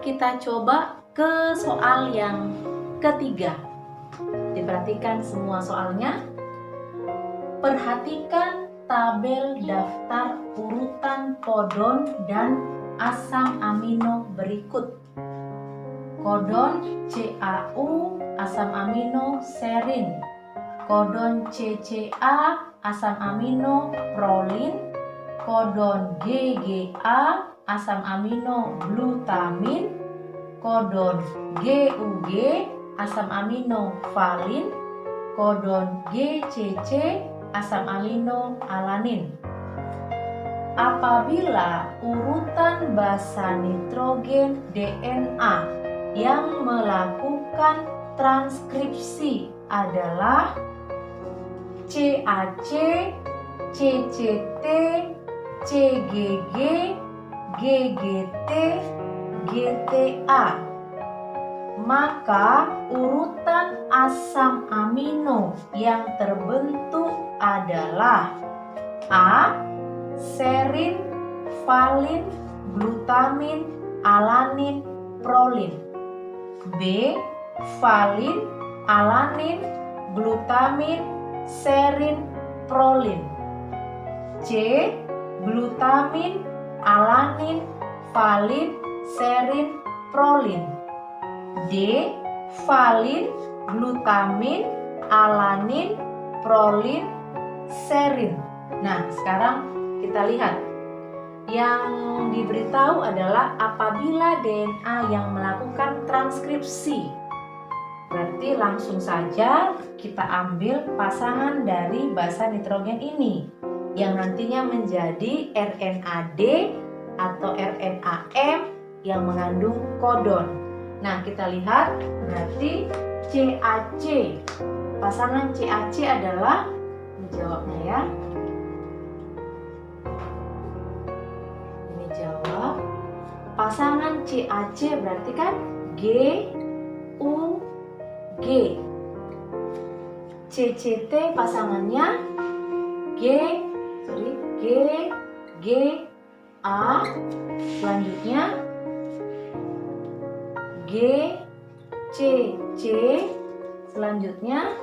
kita coba ke soal yang ketiga. Diperhatikan semua soalnya. Perhatikan tabel daftar urutan kodon dan asam amino berikut. Kodon CAU, asam amino serin. Kodon CCA, asam amino prolin. Kodon GGA, asam amino glutamin. Kodon GUG, asam amino valin. Kodon GCC, asam amino alanin. Apabila urutan basa nitrogen DNA yang melakukan transkripsi adalah CAC, CCT, CGG, GGT, GTA, maka urutan asam amino yang terbentuk adalah A. Serin, valin, glutamin, alanin, prolin. B. Valin, alanin, glutamin, serin, prolin. C. Glutamin, alanin, valin, serin, prolin. D. Valin, glutamin, alanin, prolin, serin. Nah, sekarang kita lihat. Yang diberitahu adalah apabila DNA yang melakukan transkripsi. Berarti langsung saja kita ambil pasangan dari basa nitrogen ini yang nantinya menjadi RNAD atau RNAM yang mengandung kodon. Nah, kita lihat berarti CAC. Pasangan CAC adalah, ini jawabnya ya. Ini jawab. Pasangan CAC berarti kan GUG. CCT pasangannya GGA. Selanjutnya GCC, selanjutnya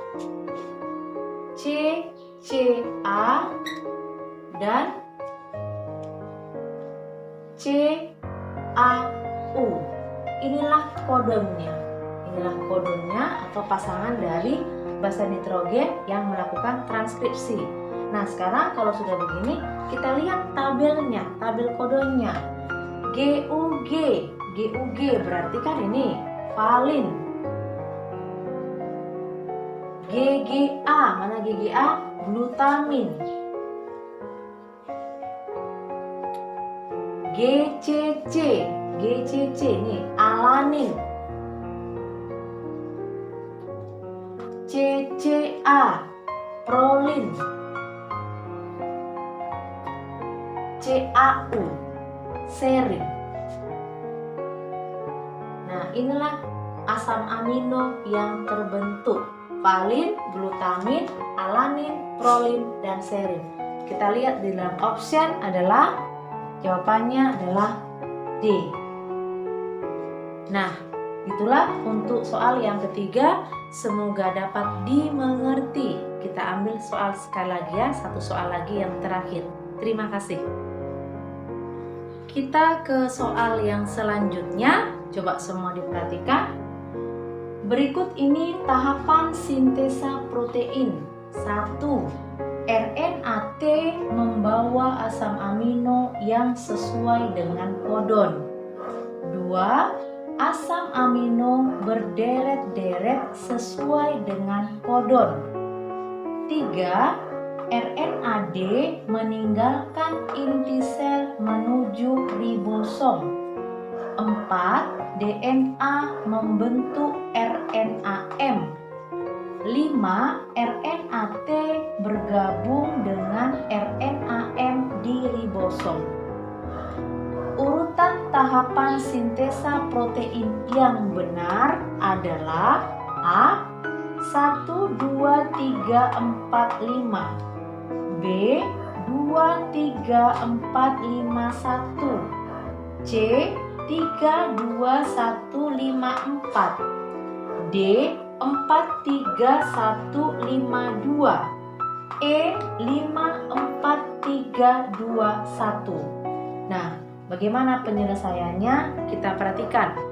CCA dan CAU. Inilah kodonnya. Inilah kodonnya atau pasangan dari basa nitrogen yang melakukan transkripsi. Nah, sekarang kalau sudah begini, kita lihat tabelnya, tabel kodonnya. GUG, GUG berarti kan ini valin. GGA, mana GGA? Glutamin. GCC, GCC ini alanin. CCA, prolin. CAU, serin. Nah, inilah asam amino yang terbentuk. Valin, glutamin, alanin, prolin, dan serin. Kita lihat di dalam option adalah jawabannya adalah D. Nah, itulah untuk soal yang ketiga. Semoga dapat dimengerti. Kita ambil soal sekali lagi ya, satu soal lagi yang terakhir. Terima kasih. Kita ke soal yang selanjutnya. Coba semua diperhatikan. Berikut ini tahapan sintesa protein. 1. RNAT membawa asam amino yang sesuai dengan kodon. 2. Asam amino berderet-deret sesuai dengan kodon. 3. RNAD meninggalkan inti sel menuju ribosom. 4. DNA membentuk RNAM. 5. RNAT bergabung dengan RNAM di ribosom. Urutan tahapan sintesa protein yang benar adalah A. 1, 2, 3, 4, 5. B. 2, 3, 4, 5, 1. C. 43154, D 43152, E 54321. Nah, bagaimana penyelesaiannya? Kita perhatikan.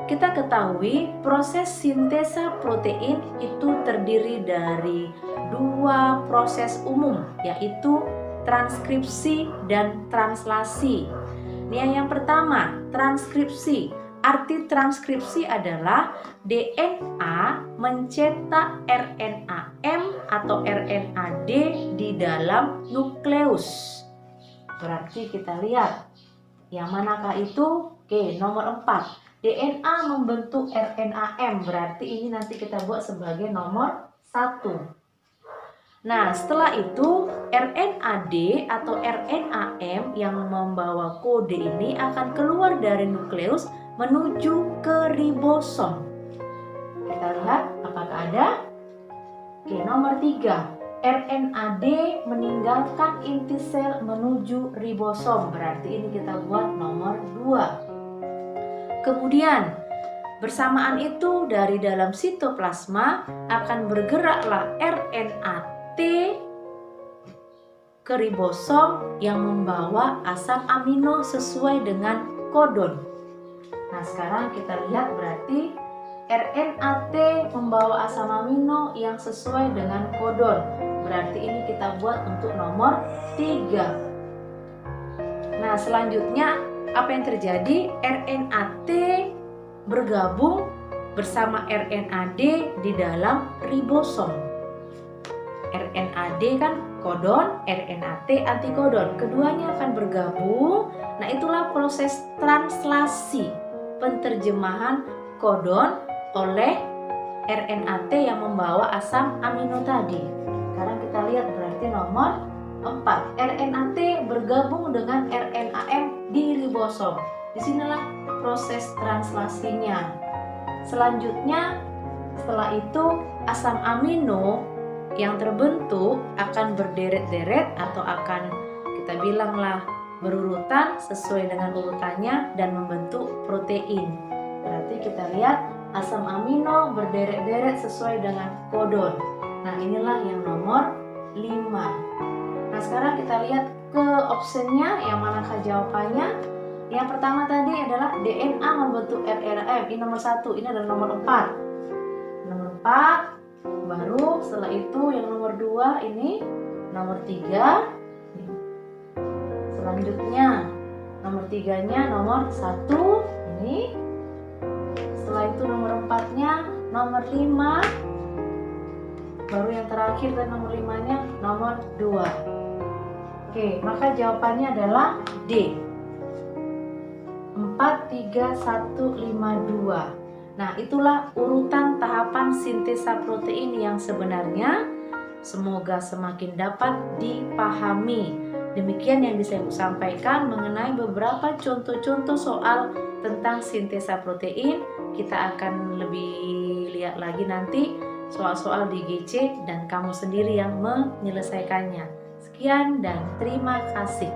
Kita ketahui proses sintesa protein itu terdiri dari dua proses umum, yaitu transkripsi dan translasi. Yang pertama, transkripsi. Arti transkripsi adalah DNA mencetak RNA M atau RNA D di dalam nukleus. Berarti kita lihat yang manakah itu? Oke, nomor 4. DNA membentuk RNA M, berarti ini nanti kita buat sebagai nomor 1. Nah, setelah itu RNA D atau RNA M yang membawa kode ini akan keluar dari nukleus menuju ke ribosom. Kita lihat apakah ada? Oke, nomor 3. RNA D meninggalkan inti sel menuju ribosom, berarti ini kita buat nomor 2. Kemudian bersamaan itu dari dalam sitoplasma akan bergeraklah RNA T ke ribosom yang membawa asam amino sesuai dengan kodon. Nah, sekarang kita lihat berarti RNA T membawa asam amino yang sesuai dengan kodon. Berarti ini kita buat untuk nomor 3. Nah, selanjutnya apa yang terjadi? RNA T bergabung bersama RNA D di dalam ribosom. RNA D kan kodon, RNA T antikodon. Keduanya akan bergabung. Nah, itulah proses translasi, penterjemahan kodon oleh RNA T yang membawa asam amino tadi. Sekarang kita lihat berarti nomor 4. RNA T bergabung dengan RNA M di ribosom. Disinilah proses translasinya. Selanjutnya, setelah itu asam amino yang terbentuk akan berderet-deret atau akan kita bilanglah berurutan sesuai dengan urutannya dan membentuk protein. Berarti kita lihat asam amino berderet-deret sesuai dengan kodon. Nah, inilah yang nomor 5. Nah, sekarang kita lihat ke optionnya, yang manakah jawabannya. Yang pertama tadi adalah DNA membentuk RNA M. Ini nomor 1, ini adalah nomor 4. Nomor 4, baru setelah itu yang nomor 2 ini, nomor 3. Selanjutnya nomor 3-nya nomor 1 ini. Setelah itu nomor 4-nya nomor 5. Baru yang terakhir dan nomor 5-nya nomor 2. Oke, maka jawabannya adalah D. 43152. Nah, itulah urutan tahapan sintesa protein yang sebenarnya. Semoga semakin dapat dipahami. Demikian yang bisa Ibu sampaikan mengenai beberapa contoh-contoh soal tentang sintesa protein. Kita akan lebih lihat lagi nanti soal-soal di GC dan kamu sendiri yang menyelesaikannya. Sekian dan terima kasih.